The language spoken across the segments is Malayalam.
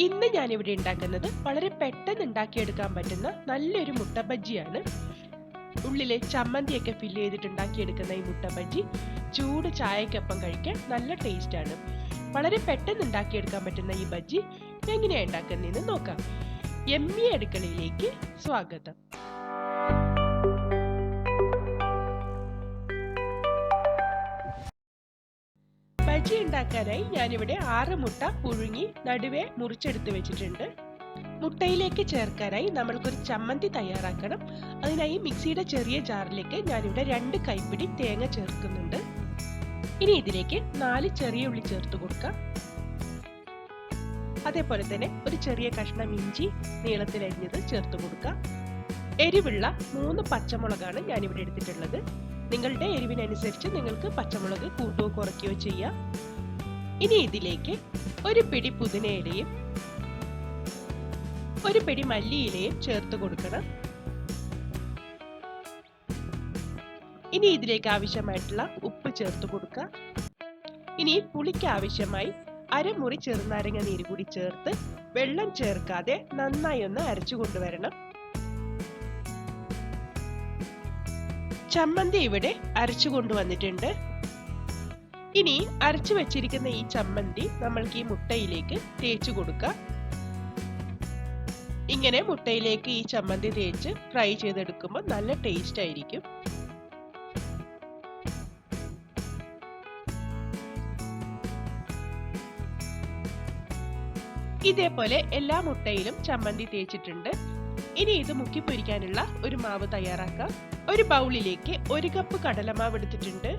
ഇന്ന് ഞാനിവിടെ ഉണ്ടാക്കുന്നത് വളരെ പെട്ടെന്ന് ഉണ്ടാക്കിയെടുക്കാൻ പറ്റുന്ന നല്ലൊരു മുട്ട ബജ്ജിയാണ്. ഉള്ളിലെ ചമ്മന്തിയൊക്കെ ഫില്ല് ചെയ്തിട്ട് ഉണ്ടാക്കിയെടുക്കുന്ന ഈ മുട്ട ബജ്ജി ചൂട് ചായക്കൊപ്പം കഴിക്കാൻ നല്ല ടേസ്റ്റാണ്. വളരെ പെട്ടെന്ന് ഉണ്ടാക്കിയെടുക്കാൻ പറ്റുന്ന ഈ ബജ്ജി എങ്ങനെയാണ് ഉണ്ടാക്കുന്നതെന്ന് നോക്കാം. യമ്മി അടുക്കളയിലേക്ക് സ്വാഗതം. ബജ്ജി ഉണ്ടാക്കാനായി ഞാനിവിടെ 6 മുട്ട പുഴുങ്ങി നടുവേ മുറിച്ചെടുത്ത് വെച്ചിട്ടുണ്ട്. മുട്ടയിലേക്ക് ചേർക്കാനായി നമ്മൾക്കൊരു ചമ്മന്തി തയ്യാറാക്കണം. അതിനായി മിക്സിയുടെ ചെറിയ ജാറിലേക്ക് ഞാനിവിടെ 2 കൈപ്പിടി തേങ്ങ ചേർക്കുന്നുണ്ട്. ഇനി ഇതിലേക്ക് 4 ചെറിയ ഉള്ളി ചേർത്ത് കൊടുക്കാം. അതേപോലെ തന്നെ ഒരു ചെറിയ കഷ്ണം ഇഞ്ചി നീളത്തിൽ അരിഞ്ഞത് ചേർത്ത് കൊടുക്കാം. എരിവുള്ള 3 പച്ചമുളകാണ് ഞാനിവിടെ എടുത്തിട്ടുള്ളത്. നിങ്ങളുടെ എരിവിനനുസരിച്ച് നിങ്ങൾക്ക് പച്ചമുളക് കൂട്ടുകയോ കുറയ്ക്കുകയോ ചെയ്യാം. ഇനി ഇതിലേക്ക് ഒരു പിടി പുതിനയിലയും ഒരു പിടി മല്ലിയിലയും ചേർത്ത് കൊടുക്കണം. ഇനി ഇതിലേക്ക് ആവശ്യമായിട്ടുള്ള ഉപ്പ് ചേർത്ത് കൊടുക്കുക. ഇനി പുളിക്ക് ആവശ്യമായി അരമുറി ചെറുനാരങ്ങ നീര് കൂടി ചേർത്ത് വെള്ളം ചേർക്കാതെ നന്നായി ഒന്ന് അരച്ചു കൊണ്ടുവരണം. ചമ്മന്തി ഇവിടെ അരച്ചു കൊണ്ടുവന്നിട്ടുണ്ട്. ഇനി അരച്ചു വെച്ചിരിക്കുന്ന ഈ ചമ്മന്തി നമ്മൾക്ക് ഈ മുട്ടയിലേക്ക് തേച്ചു കൊടുക്കാം. ഇങ്ങനെ മുട്ടയിലേക്ക് ഈ ചമ്മന്തി തേച്ച് ഫ്രൈ ചെയ്തെടുക്കുമ്പോൾ നല്ല ടേസ്റ്റ് ആയിരിക്കും. ഇതേപോലെ എല്ലാ മുട്ടയിലും ചമ്മന്തി തേച്ചിട്ടുണ്ട്. ഇനി ഇത് മുക്കി പൊരിക്കാനുള്ള ഒരു മാവ് തയ്യാറാക്കാം. ഒരു ബൗളിലേക്ക് 1 കപ്പ് കടലമാവ് എടുത്തിട്ടുണ്ട്.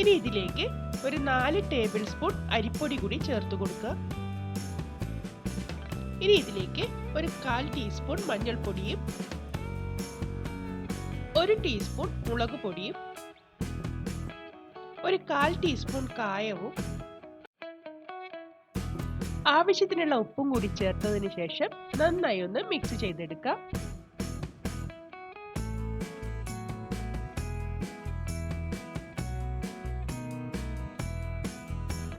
ഇനി ഇതിലേക്ക് ഒരു 4 ടേബിൾ സ്പൂൺ അരിപ്പൊടി കൂടി ചേർത്ത് കൊടുക്കുക. ഇനി ഇതിലേക്ക് ഒരു 1/4 ടീസ്പൂൺ മഞ്ഞൾപ്പൊടിയും 1 ടീസ്പൂൺ മുളക് പൊടിയും 1/4 ടീസ്പൂൺ കായവും ആവശ്യത്തിനുള്ള ഉപ്പും കൂടി ചേർത്തതിന് ശേഷം നന്നായി ഒന്ന് മിക്സ് ചെയ്തെടുക്കാം.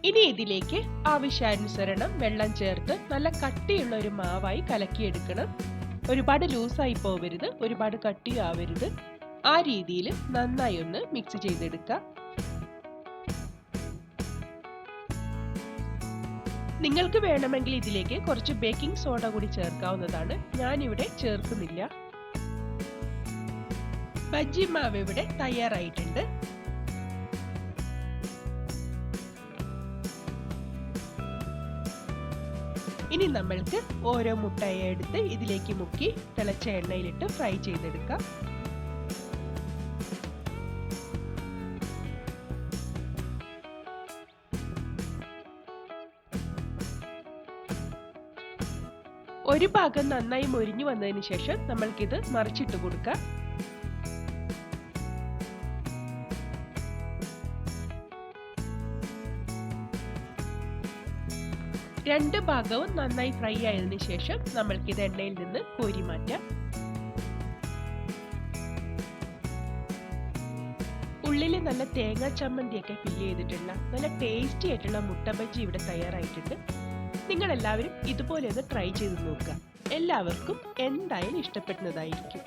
ഇനി ഇതിലേക്ക് ആവശ്യാനുസരണം വെള്ളം ചേർത്ത് നല്ല കട്ടിയുള്ള ഒരു മാവായി കലക്കിയെടുക്കണം. ഒരുപാട് ലൂസായി പോവരുത്, ഒരുപാട് കട്ടിയാവരുത്. ആ രീതിയിൽ നന്നായി ഒന്ന് മിക്സ് ചെയ്തെടുക്കാം. നിങ്ങൾക്ക് വേണമെങ്കിൽ ഇതിലേക്ക് കുറച്ച് ബേക്കിംഗ് സോഡ കൂടി ചേർക്കാവുന്നതാണ്. ഞാനിവിടെ ചേർക്കുന്നില്ല. ബജ്ജി മാവ് ഇവിടെ തയ്യാറായിട്ടുണ്ട്. ഇനി നമ്മൾക്ക് ഓരോ മുട്ടയെ എടുത്ത് ഇതിലേക്ക് മുക്കി തിളച്ച എണ്ണയിലിട്ട് ഫ്രൈ ചെയ്തെടുക്കാം. ഒരു ഭാഗം നന്നായി മൊരിഞ്ഞു വന്നതിന് ശേഷം നമ്മൾക്കിത് മറിച്ചിട്ട് കൊടുക്കാം. രണ്ട് ഭാഗവും നന്നായി ഫ്രൈ ആയതിനു ശേഷം നമ്മൾക്കിത് എണ്ണയിൽ നിന്ന് കോരി മാറ്റാം. ഉള്ളിൽ നല്ല തേങ്ങാ ചമ്മന്തിയൊക്കെ ഫില്ല് ചെയ്തിട്ടുള്ള നല്ല ടേസ്റ്റി ആയിട്ടുള്ള മുട്ട ബജ്ജി ഇവിടെ തയ്യാറായിട്ടുണ്ട്. നിങ്ങൾ എല്ലാവരും ഇതുപോലെ ഒന്ന് ട്രൈ ചെയ്ത് നോക്കുക. എല്ലാവർക്കും എന്തായാലും ഇഷ്ടപ്പെടുന്നതായിരിക്കും.